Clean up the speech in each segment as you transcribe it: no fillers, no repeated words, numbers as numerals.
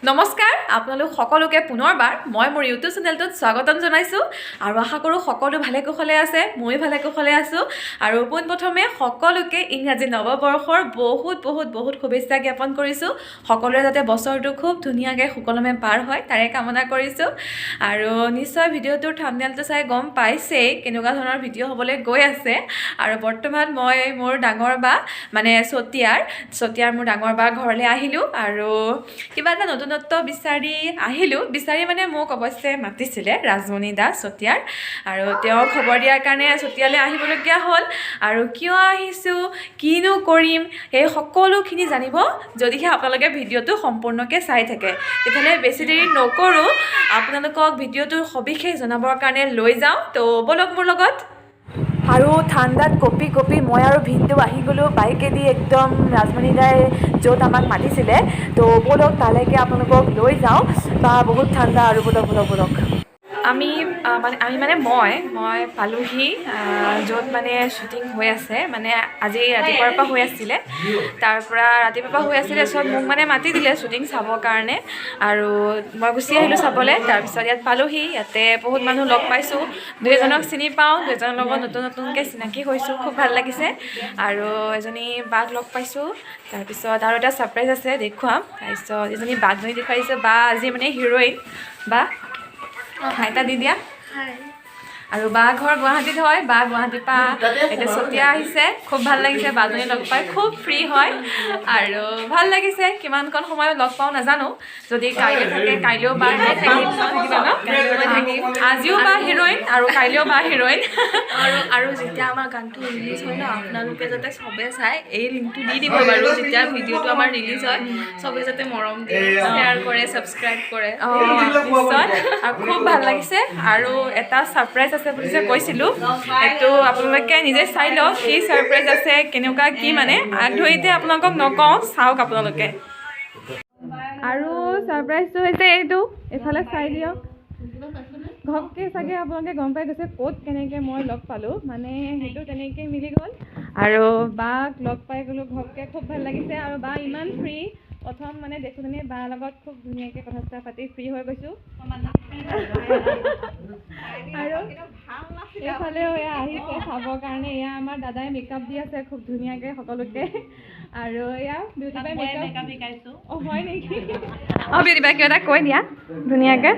নমস্কাৰ আপোনালোক সকলোকে পুনৰবাৰ মই মোৰ ইউটিউব চেনেলটোত স্বাগতম জনাইছোঁ আৰু আশা কৰোঁ সকলো ভালে কুশলে আছে মই ভালে কুশলে আছোঁ আৰু পোনপ্ৰথমে সকলোকে ইংৰাজী নৱবৰ্ষৰ বহুত শুভেচ্ছা জ্ঞাপন কৰিছোঁ সকলোৰে যাতে বছৰটো খুব ধুনীয়াকৈ সুকলমে পাৰ হয় তাৰে কামনা কৰিছোঁ আৰু নিশ্চয় ভিডিঅ'টোৰ থাম্বনেইলটো চাই গম পাইছেই কেনেকুৱা ধৰণৰ ভিডিঅ' হ'বলৈ গৈ আছে আৰু বৰ্তমান মই মোৰ ডাঙৰ বা মানে চতিয়াৰ মোৰ ডাঙৰ বা ঘৰলৈ আহিলোঁ আৰু কিবা এটা নতুনত্ব বিচাৰি মানে মোক অৱশ্যে মাতিছিলে ৰাজমণি দাস চতিয়াৰ আৰু তেওঁ খবৰ দিয়াৰ কাৰণে চতিয়ালৈ আহিবলগীয়া হ'ল আৰু কিয় আহিছোঁ কিনো কৰিম এই সকলোখিনি জানিব যদিহে আপোনালোকে ভিডিঅ'টো সম্পূৰ্ণকৈ চাই থাকে তেতিয়াহ'লে বেছি দেৰি নকৰোঁ আপোনালোকক ভিডিঅ'টোৰ সবিশেষ জনাবৰ কাৰণে লৈ যাওঁ তো বলক মোৰ লগত আৰু ঠাণ্ডাত কঁপি মই আৰু ভিনটো আহি গ'লোঁ বাইকেদি একদম ৰাজমণি দাই য'ত আমাক মাতিছিলে তো বলক তালৈকে আপোনালোকক লৈ যাওঁ বা বহুত ঠাণ্ডা আৰু বলক আমি পালোহি য'ত মানে শ্বুটিং হৈ আছে মানে আজি ৰাতিপুৱাৰ পৰা হৈ আছিলে তাৰ পৰা ৰাতিপুৱাৰ পৰা হৈ আছিলে চব মোক মানে মাতি দিলে শ্বুটিং চাবৰ কাৰণে আৰু মই গুচি আহিলোঁ চাবলৈ তাৰপিছত ইয়াত পালোহি ইয়াতে বহুত মানুহ লগ পাইছোঁ দুই এজনক চিনি পাওঁ দুজনৰ লগত নতুনকৈ চিনাকি হৈছোঁ খুব ভাল লাগিছে আৰু এজনী বাক লগ পাইছোঁ তাৰপিছত আৰু এটা ছাৰপ্ৰাইজ আছে দেখুৱাম তাৰপিছত এজনী বাকজনী দেখুৱাইছোঁ বা আজি মানে হিৰ'ইন বা হাই এটা দি দিয়া আৰু বা ঘৰ গুৱাহাটীত হয় বা গুৱাহাটীৰ পৰা এতিয়া চতিয়া আহিছে খুব ভাল লাগিছে বাজনী লগ পাই খুব ফ্ৰী হয় আৰু ভাল লাগিছে কিমানকণ সময় লগ পাওঁ নাজানো যদি কাইলৈ থাকে কাইলৈও বা আজিও বা হিৰ'ইন আৰু কাইলৈও বা হিৰ'ইন আৰু যেতিয়া আমাৰ গানটো ৰিলিজ হয় ন আপোনালোকে যাতে চবে চাই এই লিংকটো দি দিব বাৰু যেতিয়া ভিডিঅ'টো আমাৰ ৰিলিজ হয় চবে যাতে মৰম দিয়ে শ্বেয়াৰ কৰে ছাবস্ক্ৰাইব কৰে নিশ্চয় আৰু খুব ভাল লাগিছে আৰু এটা ছাৰপ্ৰাইজ আছে বুলি যে কৈছিলোঁ এইটো আপোনালোকে নিজে চাই লওক কি ছাৰপ্ৰাইজ আছে কেনেকুৱা কি মানে আগধৰিতে আপোনালোকক নকওঁ চাওক আপোনালোকে আৰু ছাৰপ্ৰাইজটো হৈছে এইটো এইফালে চাই দিয়ক ঘপকৈ চাগে আপোনালোকে গম পাই গৈছে ক'ত কেনেকৈ মই লগ পালোঁ মানে সেইটো তেনেকৈ মিলি গ'ল আৰু বাক লগ পাই গ'লোঁ ঘপকৈ খুব ভাল লাগিছে আৰু বা ইমান ফ্ৰী প্ৰথম মানে দেখোঁতেনে বাৰ লগত খুব ধুনীয়াকৈ কথা চথা পাতি ফ্ৰী হৈ গৈছোঁ আৰু এইফালেও এয়া আহিছে চাবৰ কাৰণে এয়া আমাৰ দাদাই মেকআপ দি আছে খুব ধুনীয়াকৈ সকলোকে আৰু এয়া বিউটি বাই মেকআপ শিকাইছোঁ অঁ হয় নেকি অঁ বিউটি বাই কিবা এটা কৈ দিয়া ধুনীয়াকৈ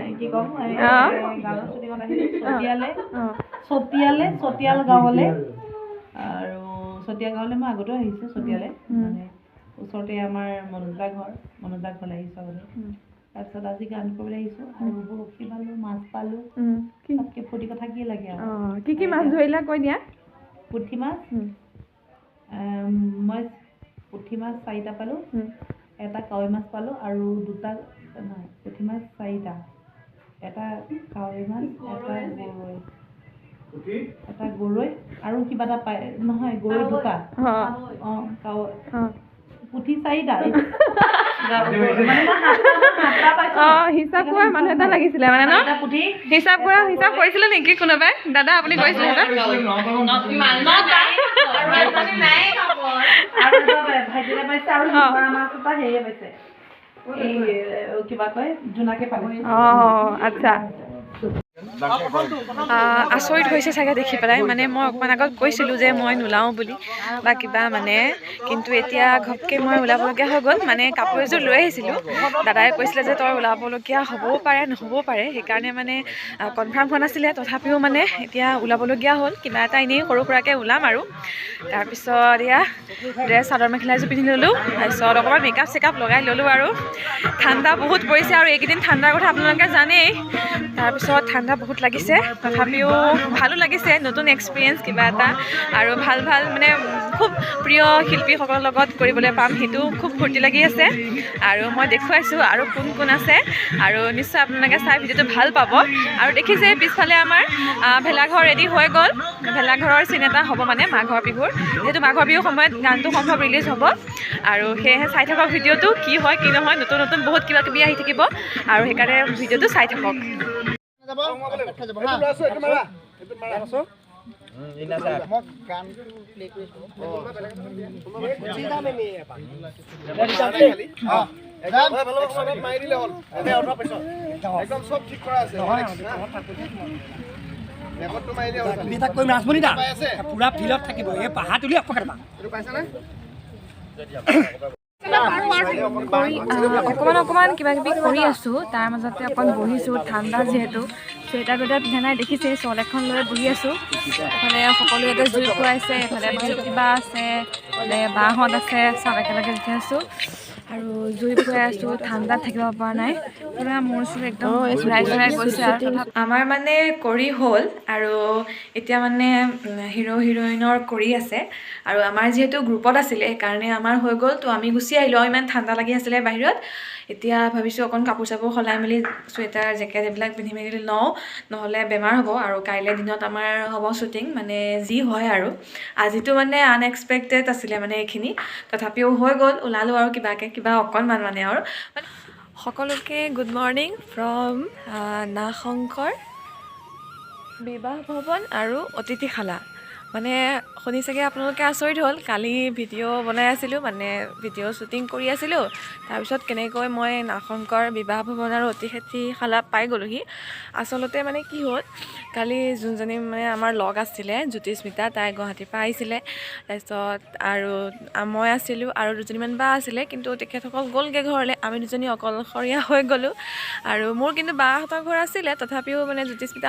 চতিয়াল গাঁৱলৈ আৰু চতিয়া গাঁৱলৈ মই আগতেও আহিছোঁ চতিয়ালৈ মানে ওচৰতে আমাৰ মনোজদাৰ ঘৰলৈ আহিছোঁ আগতে তাৰপিছত আজি গান কৰিবলৈ আহিছোঁ আৰু বৰশী পালোঁ মাছ পালোঁ তাতকৈ ফূৰ্তি কথা কি লাগে আৰু কি মাছ ধৰিলা কৈ দিয়া পুঠি মাছ মই পুঠি মাছ 4টা পালোঁ এটা কাৱৈ মাছ পালোঁ আৰু দুটা নহয় পুঠি মাছ 4টা এটা কাৱৈ মাছ এটা গৰৈ আৰু কিবা এটা পাই নহয় গৰৈ 2টা অঁ কাৱৈ পুঠি 4টা হিচাপ কৰা মানুহ এটা লাগিছিলে মানে ন হিচাপ কৰিছিলে নেকি কোনোবাই দাদা আপুনি কৰিছিলে কিবা কয় জোনাকে পালে আচ্ছা আচৰিত হৈছে চাগে দেখি পেলাই মানে মই অকণমান আগত কৈছিলোঁ যে মই নোলাওঁ বুলি বা কিবা মানে কিন্তু এতিয়া ঘপকৈ মই ওলাবলগীয়া হৈ গ'ল মানে কাপোৰ এযোৰ লৈ আহিছিলোঁ দাদাই কৈছিলে যে তই ওলাবলগীয়া হ'বও পাৰে নহ'বও পাৰে সেইকাৰণে মানে কনফাৰ্ম হোৱা নাছিলে তথাপিও মানে এতিয়া ওলাবলগীয়া হ'ল কিবা এটা এনেই সৰু সুৰাকৈ ওলাম আৰু তাৰপিছত এয়া ড্ৰেছ চাদৰ মেখেলা এযোৰ পিন্ধি ল'লোঁ তাৰপিছত অকণমান মেকআপ চেকআপ লগাই ল'লোঁ আৰু ঠাণ্ডা বহুত পৰিছে আৰু এইকেইদিন ঠাণ্ডাৰ কথা আপোনালোকে জানেই তাৰপিছত ঠাণ্ডা বহুত লাগিছে তথাপিও ভালো লাগিছে নতুন এক্সপিৰিয়েঞ্চ কিবা এটা আৰু ভাল মানে খুব প্ৰিয় শিল্পীসকলৰ লগত কৰিবলৈ পাম সেইটো খুব ফূৰ্তি লাগি আছে আৰু মই দেখুৱাইছোঁ আৰু কোন আছে আৰু নিশ্চয় আপোনালোকে চাই ভিডিঅ'টো ভাল পাব আৰু দেখিছে পিছফালে আমাৰ ভেলাঘৰ ৰেডি হৈ গ'ল ভেলাঘৰৰ চিন এটা হ'ব মানে মাঘৰ বিহুৰ যিহেতু মাঘৰ বিহুৰ সময়ত গানটো সম্ভৱ ৰিলিজ হ'ব আৰু সেয়েহে চাই থাকক ভিডিঅ'টো কি হয় কি নহয় নতুন বহুত কিবা কিবি আহি থাকিব আৰু সেইকাৰণে ভিডিঅ'টো চাই থাকক পুৰা ফিল্ডত থাকিব এই পাহাৰ তুলি অকণমান কিবা কিবি কৰি আছোঁ তাৰ মাজতে অকণ বহিছোঁ ঠাণ্ডা যিহেতু চুৱেটাৰ টুৱেটাৰ পিন্ধা নাই দেখিছে শ্বল এখন লৈ বহি আছোঁ এফালে সকলো ইয়াতে জুই ফুৱাইছে এফালে কিবা আছে এফালে বাঁহত আছে চব একেলগে দেখি আছোঁ আৰু জুই ফুৱাই আছোঁ ঠাণ্ডাত থাকিব পৰা নাই পুৰা মোৰ চুৰ একদম ঘূৰাই ঘূৰাই গৈছে আৰু আমাৰ মানে কৰি হ'ল আৰু এতিয়া মানে হিৰো হিৰইনৰ কৰি আছে আৰু আমাৰ যিহেতু গ্ৰুপত আছিলে সেইকাৰণে আমাৰ হৈ গ'ল তো আমি গুচি আহিলোঁ ইমান ঠাণ্ডা লাগি আছিলে বাহিৰত এতিয়া ভাবিছোঁ অকণ কাপোৰ চাপোৰ সলাই মেলি চুৱেটাৰ জেকেট এইবিলাক পিন্ধি মেলি লওঁ নহ'লে বেমাৰ হ'ব আৰু কাইলৈ দিনত আমাৰ হ'ব শ্বুটিং মানে যি হয় আৰু আজিতো মানে আনএক্সপেক্টেড আছিলে মানে এইখিনি তথাপিও হৈ গ'ল ওলালোঁ আৰু কিবা অকণমান মানে আৰু সকলোকে গুড মৰ্ণিং ফ্ৰম নাগশংকৰ বিবাহ ভৱন আৰু অতিথিশালা মানে শুনি চাগে আপোনালোকে আচৰিত হ'ল কালি ভিডিঅ' বনাই আছিলোঁ মানে ভিডিঅ' শ্বুটিং কৰি আছিলোঁ তাৰপিছত কেনেকৈ মই নাগশংকৰ বিবাহ ভৱন আৰু অতিথিশালা পাই গ'লোহি আচলতে মানে কি হ'ল কালি যোনজনী মানে আমাৰ লগ আছিলে জ্যোতিস্মিতা তাই গুৱাহাটীৰ পৰা আহিছিলে তাৰপিছত আৰু মই আছিলোঁ আৰু দুজনীমান বা আছিলে কিন্তু তেখেতসকল গ'লগৈ ঘৰলৈ আমি দুজনী অকলশৰীয়া হৈ গ'লোঁ আৰু মোৰ কিন্তু বাহঁতৰ ঘৰ আছিলে তথাপিও মানে জ্যোতিস্মিতা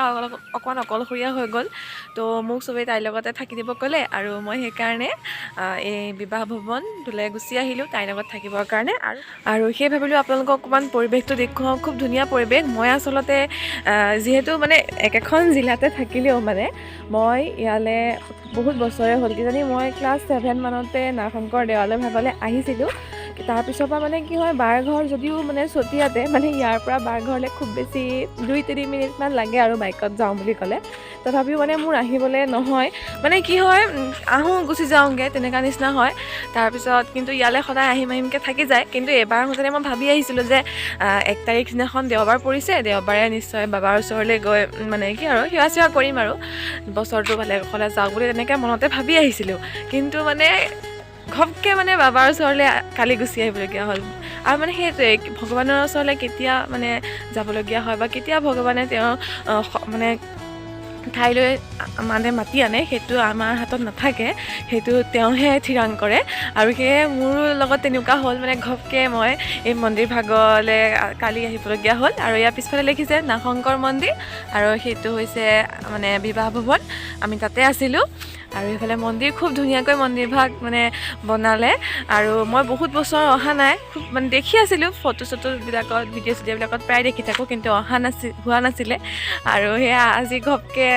অকণমান অকলশৰীয়া হৈ গ'ল তো মোক চবেই তাইৰ লগতে থাকি দিব ক'লে আৰু মই সেইকাৰণে এই বিবাহ ভৱনটোলৈ গুচি আহিলোঁ তাইৰ লগত থাকিবৰ কাৰণে আৰু সেই ভাবিলোঁ আপোনালোকক অকণমান পৰিৱেশটো দেখুৱাওঁ খুব ধুনীয়া পৰিৱেশ মই আচলতে যিহেতু মানে একেখন জিলাতে থাকিলেও মানে মই ইয়ালৈ বহুত বছৰে হ'ল কিজানি মই ক্লাছ 7 মানতে নাগশংকৰ দেৱালয় ভাগলৈ আহিছিলোঁ তাৰপিছৰ পৰা মানে কি হয় বাৰ ঘৰ যদিও মানে চতিয়াতে মানে ইয়াৰ পৰা বাৰ ঘৰলৈ খুব বেছি 2-3 মিনিটমান লাগে আৰু বাইকত যাওঁ বুলি ক'লে তথাপিও মানে মোৰ আহিবলৈ নহয় মানে কি হয় আহোঁ গুচি যাওঁগৈ তেনেকুৱা নিচিনা হয় তাৰপিছত কিন্তু ইয়ালৈ সদায় আহিমকৈ থাকি যায় কিন্তু এবাৰ হওঁতে মই ভাবি আহিছিলোঁ যে 1 তাৰিখ দিনাখন দেওবাৰ পৰিছে দেওবাৰে নিশ্চয় বাবাৰ ওচৰলৈ গৈ মানে কি আৰু সেৱা চেৱা কৰিম আৰু বছৰটো ভালে কুশলে যাওক বুলি তেনেকৈ মনতে ভাবি আহিছিলোঁ কিন্তু মানে ঘপকৈ মানে বাবাৰ ওচৰলৈ কালি গুচি আহিবলগীয়া হ'ল আৰু মানে সেইটোৱে ভগৱানৰ ওচৰলৈ কেতিয়া মানে যাবলগীয়া হয় বা কেতিয়া ভগৱানে তেওঁ মানে ঠাইলৈ মানে মাতি আনে সেইটো আমাৰ হাতত নাথাকে সেইটো তেওঁহে থিৰাং কৰে আৰু সেয়ে মোৰ লগত তেনেকুৱা হ'ল মানে ঘপকৈ মই এই মন্দিৰ ভাগলৈ কালি আহিবলগীয়া হ'ল আৰু ইয়াৰ পিছফালে লিখিছে নাগশংকৰ মন্দিৰ আৰু সেইটো হৈছে মানে বিবাহ ভৱন আমি তাতে আছিলোঁ আৰু এইফালে মন্দিৰ খুব ধুনীয়াকৈ মন্দিৰভাগ মানে বনালে আৰু মই বহুত বছৰ অহা নাই খুব মানে দেখি আছিলোঁ ফটো চটোবিলাকত ভিডিঅ' চিডিঅ'বিলাকত প্ৰায় দেখি থাকোঁ কিন্তু হোৱা নাছিলে আৰু সেয়া আজি ঘপকৈ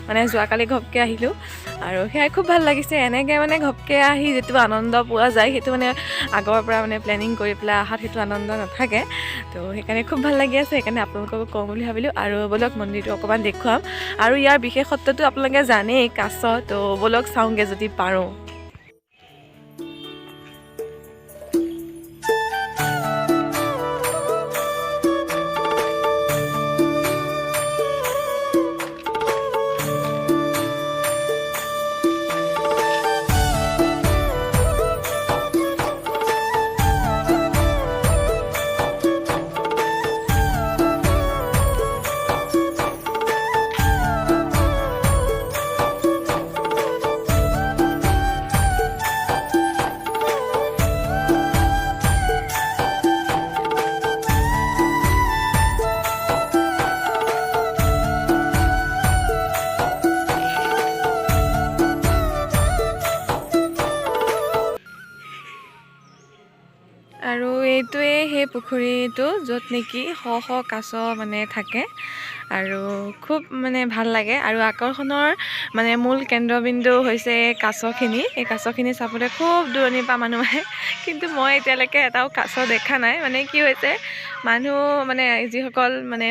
মানে যোৱাকালি ঘপকৈ আহিলোঁ আৰু সেয়াই খুব ভাল লাগিছে এনেকৈ মানে ঘপকৈ আহি যিটো আনন্দ পোৱা যায় সেইটো মানে আগৰ পৰা মানে প্লেনিং কৰি পেলাই অহাত সেইটো আনন্দ নাথাকে তো সেইকাৰণে খুব ভাল লাগি আছে সেইকাৰণে আপোনালোককো কওঁ বুলি ভাবিলোঁ আৰু ব'লক মন্দিৰটো অকণমান দেখুৱাম আৰু ইয়াৰ বিশেষত্বটো আপোনালোকে জানেই কাছ তো ব'লক চাওঁগৈ যদি পাৰোঁ আৰু এইটোৱে সেই পুখুৰীটো য'ত নেকি শ কাছ মানে থাকে আৰু খুব মানে ভাল লাগে আৰু আকৰ্ষণৰ মানে মূল কেন্দ্ৰবিন্দু হৈছে কাছখিনি এই কাছখিনি চাবলৈ খুব দূৰণিৰ পৰা মানুহ আহে কিন্তু মই এতিয়ালৈকে এটাও কাছ দেখা নাই মানে কি হৈছে মানুহ মানে যিসকল মানে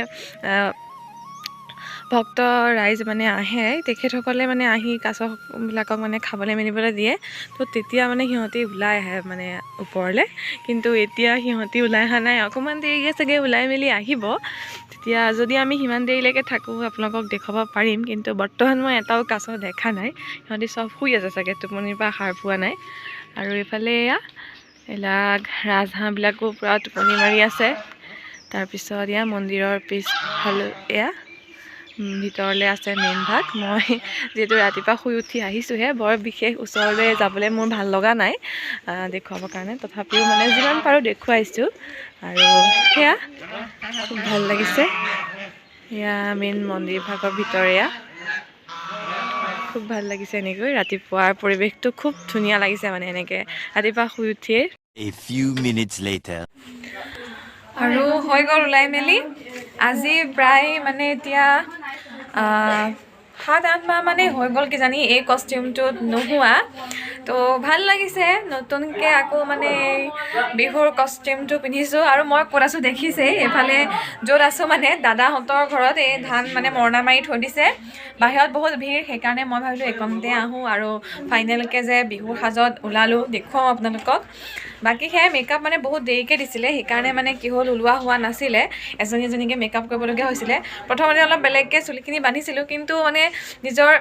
ভক্ত ৰাইজ মানে আহে তেখেতসকলে মানে আহি কাছবিলাকক মানে খাবলৈ মেলিবলৈ দিয়ে তো তেতিয়া মানে সিহঁতি ওলাই আহে মানে ওপৰলৈ কিন্তু এতিয়া সিহঁতি ওলাই অহা নাই অকণমান দেৰিকৈ চাগে ওলাই মেলি আহিব তেতিয়া যদি আমি সিমান দেৰিলৈকে থাকোঁ আপোনালোকক দেখুৱাব পাৰিম কিন্তু বৰ্তমান মই এটাও কাছ দেখা নাই সিহঁতি চব শুই আছে চাগে টোপনিৰ পৰা সাৰ পোৱা নাই আৰু এইফালে এয়া এইবিলাক ৰাজহাঁহবিলাকো পূৰা টোপনি মাৰি আছে তাৰপিছত এয়া মন্দিৰৰ পিছফালে এয়া ভিতৰলৈ আছে মেইন ভাগ মই যিহেতু ৰাতিপুৱা শুই উঠি আহিছোঁহে বৰ বিশেষ ওচৰলৈ যাবলৈ মোৰ ভাল লগা নাই দেখুৱাবৰ কাৰণে তথাপিও মানে যিমান পাৰোঁ দেখুৱাইছোঁ আৰু সেয়া খুব ভাল লাগিছে এয়া মেইন মন্দিৰ ভাগৰ ভিতৰে এয়া খুব ভাল লাগিছে এনেকৈ ৰাতিপুৱাৰ পৰিৱেশটো খুব ধুনীয়া লাগিছে মানে এনেকৈ ৰাতিপুৱা শুই উঠিয়ে A few minutes later. আৰু হৈ গ'ল ওলাই মেলি আজি প্ৰায় মানে এতিয়া 7-8 মাহ মানে হৈ গ'ল কিজানি এই কষ্টিউমটোত নোহোৱা তো ভাল লাগিছে নতুনকৈ আকৌ মানে বিহুৰ কষ্টিউমটো পিন্ধিছোঁ আৰু মই ক'ত আছোঁ দেখিছেই এইফালে য'ত আছোঁ মানে দাদাহঁতৰ ঘৰত এই ধান মানে মৰণা মাৰি থৈ দিছে বাহিৰত বহুত ভিৰ সেইকাৰণে মই ভাবিলোঁ এইকণতে আহোঁ আৰু ফাইনেলকৈ যে বিহুৰ সাজত ওলালোঁ দেখুৱাওঁ আপোনালোকক বাকী সেয়াই মেকআপ মানে বহুত দেৰিকৈ দিছিলে সেইকাৰণে মানে কি হ'ল ওলোৱা হোৱা নাছিলে এজনী এজনীকৈ মেকআপ কৰিবলগীয়া হৈছিলে প্ৰথমতে অলপ বেলেগকৈ চুলিখিনি বান্ধিছিলোঁ কিন্তু মানে নিজৰ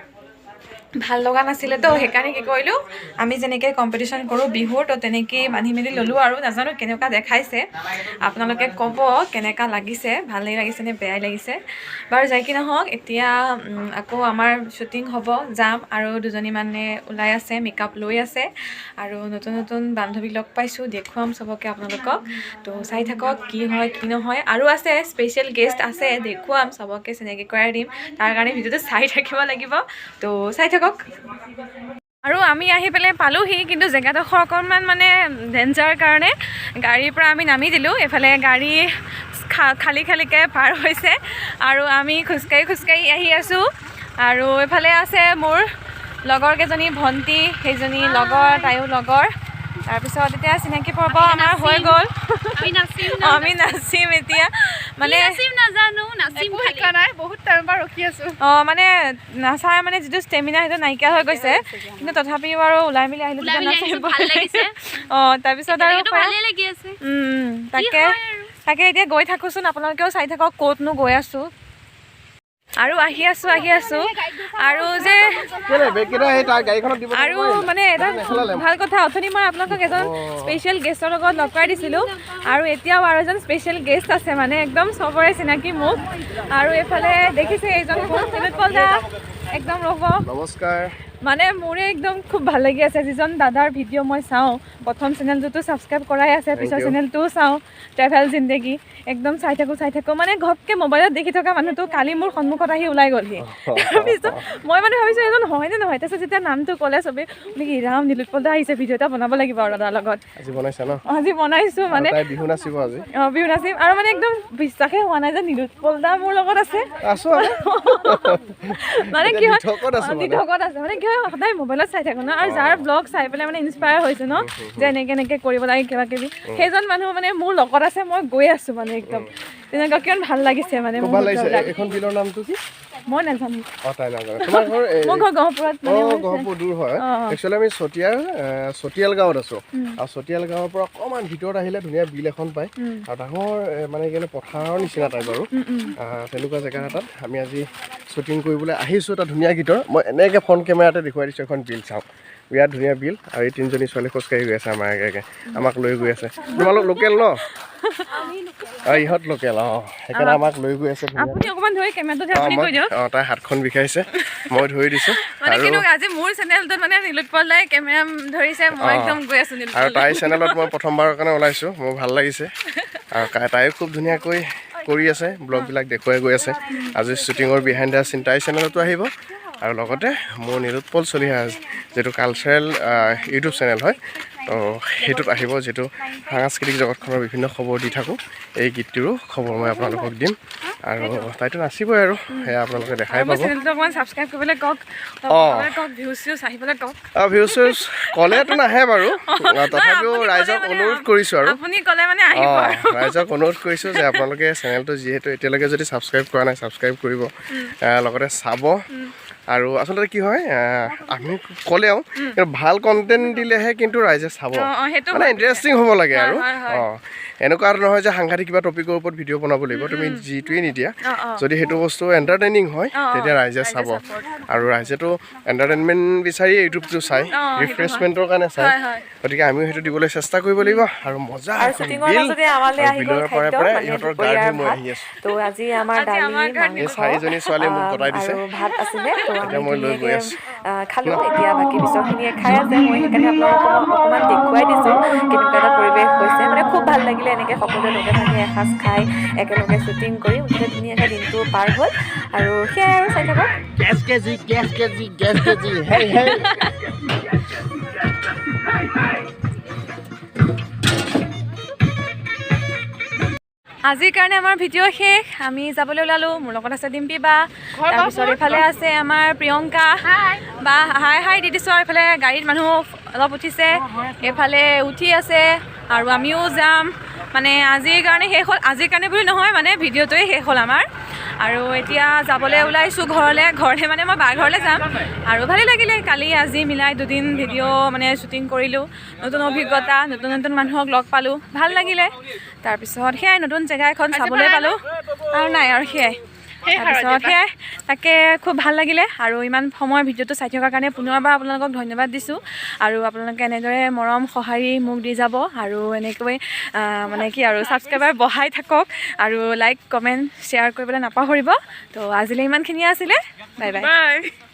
ভাল লগা নাছিলে তো সেইকাৰণে কি কৰিলোঁ আমি যেনেকৈ কম্পিটিশ্যন কৰোঁ বিহুৰ তো তেনেকৈয়ে বান্ধি মেলি ল'লোঁ আৰু নাজানো কেনেকুৱা দেখাইছে আপোনালোকে ক'ব কেনেকুৱা লাগিছে ভালেই লাগিছে নে বেয়াই লাগিছে বাৰু যাই কি নহওক এতিয়া আকৌ আমাৰ শ্বুটিং হ'ব যাম আৰু দুজনী মানে ওলাই আছে মেকআপ লৈ আছে আৰু নতুন নতুন বান্ধৱী লগ পাইছোঁ দেখুৱাম চবকে আপোনালোকক তো চাই থাকক কি হয় কি নহয় আৰু আছে স্পেচিয়েল গেষ্ট আছে দেখুৱাম চবকে চিনাকি কৰাই দিম তাৰ কাৰণে ভিডিঅ'টো চাই থাকিব লাগিব তো চাই থাকক আৰু আমি আহি পেলাই পালোহি কিন্তু জেগাডোখৰ অকণমান মানে ডেঞ্জাৰ কাৰণে গাড়ীৰ পৰা আমি নামি দিলোঁ এফালে গাড়ী খালী খালীকৈ পাৰ হৈছে আৰু আমি খোজকাঢ়ি আহি আছোঁ আৰু এফালে আছে মোৰ লগৰ কেইজনী ভণ্টি সেইজনী লগৰ তাইও লগৰ তাৰপিছত এতিয়া চিনাকি পৰ্ব আমাৰ হৈ গ'ল আমি নাচিম এতিয়া মানে নাই বহুত টাইমৰ পৰা ৰখি আছোঁ মানে নাচাৰ মানে যিটো ষ্টেমিনা সেইটো নাইকিয়া হৈ গৈছে কিন্তু তথাপিও আৰু ওলাই মেলি আহিলোঁ তাৰপিছত আৰু তাকে এতিয়া গৈ থাকোঁচোন আপোনালোকেও চাই থাকক ক'তনো গৈ আছোঁ আৰু আহি আছোঁ আৰু যে আৰু মানে এটা ভাল কথা অথনি মই আপোনালোকক এজন স্পেচিয়েল গেষ্টৰ লগত লগ কৰাই দিছিলোঁ আৰু এতিয়াও আৰু এজন স্পেচিয়েল গেষ্ট আছে মানে একদম চবৰে চিনাকি মোক আৰু এইফালে দেখিছে এইজন একদম ৰ'ব নমস্কাৰ মানে মোৰে একদম খুব ভাল লাগি আছে যিজন দাদাৰ ভিডিঅ' মই চাওঁ প্ৰথম চেনেলটোতো ছাবস্ক্ৰাইব কৰাই আছে পিছৰ চেনেলটোও চাওঁ ট্ৰেভেল জিন্দেগী একদম চাই থাকোঁ মানে ঘপকৈ মোবাইলত দেখি থকা মানুহটো কালি মোৰ সন্মুখত আহি ওলাই গ'লহি তাৰপিছত মই মানে ভাবিছোঁ এজন হয়নে নহয় তাৰপিছত যেতিয়া নামটো ক'লে চবেই নেকি ৰাম নীলোৎপল দা আহিছে ভিডিঅ' এটা বনাব লাগিব আৰু দাদাৰ লগত আজি বনাইছোঁ মানে বিহু নাচিম আৰু মানে একদম বিশ্বাসেই হোৱা নাই যে নীলোৎপল দা মোৰ লগত আছে মানে কি হয় দিঠকত আছে মানে কি হয় সদায় মোবাইলত চাই থাকোঁ ন আৰু যাৰ ব্লগ চাই পেলাই মানে ইনস্পায়াৰ হৈছোঁ ন যে এনেকৈ কৰিব লাগে কিবাকিবি সেইজন মানুহ মানে মোৰ লগত আছে মই গৈ আছোঁ মানে একদম তেনেকুৱা কিমান ভাল লাগিছে মানে এখন বিলৰ নামটো কি মই নাজানো মোৰ ঘৰ গহপুৰ দূৰ হয় একচুৱেলি আমি চতিয়াল গাঁৱত আছোঁ আৰু চতিয়াল গাঁৱৰ পৰা অকণমান ভিতৰত আহিলে ধুনীয়া বিল এখন পায় আৰু ডাঙৰ মানে কি পথাৰৰ নিচিনা টাইপ আৰু তেনেকুৱা জেগা এটাত আমি আজি শ্বুটিং কৰিবলৈ আহিছোঁ এটা ধুনীয়া গীতৰ মই এনেকৈ ফ্ৰণ্ট কেমেৰাতে দেখুৱাই দিছোঁ এখন বিল চাওঁ বিৰাট ধুনীয়া বিল আৰু এই তিনিজনী ছোৱালী খোজকাঢ়ি গৈ আছে আমাৰ আগে আমাক লৈ গৈ আছে তোমালোক লোকেল ন ইহঁত লোকেল সেইকাৰণে আমাক লৈ গৈ আছে তাই হাতখন বিষাইছে মই ধৰি দিছোঁ আজি মোৰ চেনেলটোত মানে নীলোৎপল দাই কেমেৰা ধৰিছে মই একদম গৈ আছোঁ আৰু তাইৰ চেনেলত মই প্ৰথমবাৰৰ কাৰণে ওলাইছোঁ মোৰ ভাল লাগিছে আৰু তাইও খুব ধুনীয়াকৈ কৰি আছে ব্লগবিলাক দেখুৱাই গৈ আছে আজি শ্বুটিঙৰ বিহাইণ্ড দ্য চিন তাইৰ চেনেলতো আহিব আৰু লগতে মোৰ নীলোৎপল সলিহা যিটো কালচাৰেল ইউটিউব চেনেল হয় তো সেইটোত আহিব যিটো সাংস্কৃতিক জগতখনৰ বিভিন্ন খবৰ দি থাকোঁ এই গীতটিৰো খবৰ মই আপোনালোকক দিম আৰু তাইতো নাচিবই আৰু সেয়া আপোনালোকে দেখাই পাব ভিউজ চিউজ ক'লেতো নাহে বাৰু তথাপিও ৰাইজক অনুৰোধ কৰিছোঁ আৰু ৰাইজক অনুৰোধ কৰিছোঁ যে আপোনালোকে চেনেলটো যিহেতু এতিয়ালৈকে যদি ছাবস্ক্ৰাইব কৰা নাই ছাবস্ক্ৰাইব কৰিব লগতে চাব আৰু আচলতে কি হয় আমি ক'লেও ভাল কণ্টেণ্ট দিলেহে কিন্তু ৰাইজে চাব সেইটো মানে ইণ্টাৰেষ্টিং হ'ব লাগে আৰু হয়। এনেকুৱা নহয় যে সাংঘাতিক কিবা টপিকৰ ওপৰত ভিডিঅ' বনাব লাগিব তুমি যিটোৱে নিদিয়া যদি সেইটো বস্তু এণ্টাৰটেইনিং হয় তেতিয়া ৰাইজে চাব আৰু ৰাইজেতো এণ্টাৰটেইনমেণ্ট বিচাৰি ইউটিউবটো চাই ৰিফ্ৰেছমেণ্টৰ কাৰণে চাই গতিকে আমিও সেইটো দিবলৈ চেষ্টা কৰিব লাগিব আৰু মজা আৰু শ্বুটিঙৰ মাজতে আমালৈ আহি গ'ল খাদ্য মানে ইহঁতৰ দুপৰীয়াৰ গাড়ী মই ভাত আহি আছোঁ তো আজি আমাৰ দালি এই চাৰিজনী ছোৱালীয়ে মোক গতাই দিছে আৰু ভাত আছিলে তো এতিয়া আমি মই লৈ গৈ ধুনীয়াকৈ আছোঁ খালোঁ এতিয়া বাকী পিছৰখিনিয়ে খাই আছে মই সেইকাৰণে আপোনালোকক অকণমান দেখুৱাই দিছোঁ কেনেকুৱা এটা পৰিৱেশ হৈছে মানে খুব ভাল লাগিলে এনেকৈ সকলোৱে লগে ভাগে এসাঁজ খাই একেলগে শ্বুটিং কৰি মুঠতে ধুনীয়াকৈ দিনটো পাৰ হ'ল আৰু সেয়াই আৰু চাই থাকক গেছ কেজি হেই হেই আজিৰ কাৰণে আমাৰ ভিডিঅ' শেষ আমি যাবলৈ ওলালোঁ মোৰ লগত আছে ডিম্পী বা তাৰপিছত এইফালে আছে আমাৰ প্ৰিয়ংকা বা হাই দি দিছোঁ আৰু এইফালে গাড়ীত মানুহ অলপ উঠিছে এইফালে উঠি আছে আৰু আমিও যাম মানে আজিৰ কাৰণে শেষ হ'ল আজিৰ কাৰণে বুলি নহয় মানে ভিডিঅ'টোৱে শেষ হ'ল আমাৰ আৰু এতিয়া যাবলৈ ওলাইছোঁ ঘৰলৈ মানে মই বাৰ ঘৰলৈ যাম আৰু ভালেই লাগিলে কালি আজি মিলাই দুদিন ভিডিঅ' মানে শ্বুটিং কৰিলোঁ নতুন অভিজ্ঞতা নতুন মানুহক লগ পালোঁ ভাল লাগিলে তাৰপিছত সেয়াই নতুন জেগা এখন চাবলৈ পালোঁ আৰু নাই আৰু সেয়াই তাৰপিছত সেয়াই তাকে খুব ভাল লাগিলে আৰু ইমান সময় ভিডিঅ'টো চাই থকাৰ কাৰণে পুনৰবাৰ আপোনালোকক ধন্যবাদ দিছোঁ আৰু আপোনালোকে এনেদৰে মৰম সঁহাৰি মোক দি যাব আৰু এনেকৈ মানে কি আৰু ছাবস্ক্ৰাইবাৰ বঢ়াই থাকক আৰু লাইক কমেণ্ট শ্বেয়াৰ কৰিবলৈ নাপাহৰিব তো আজিলৈ ইমানখিনিয়ে আছিলে বাই বাই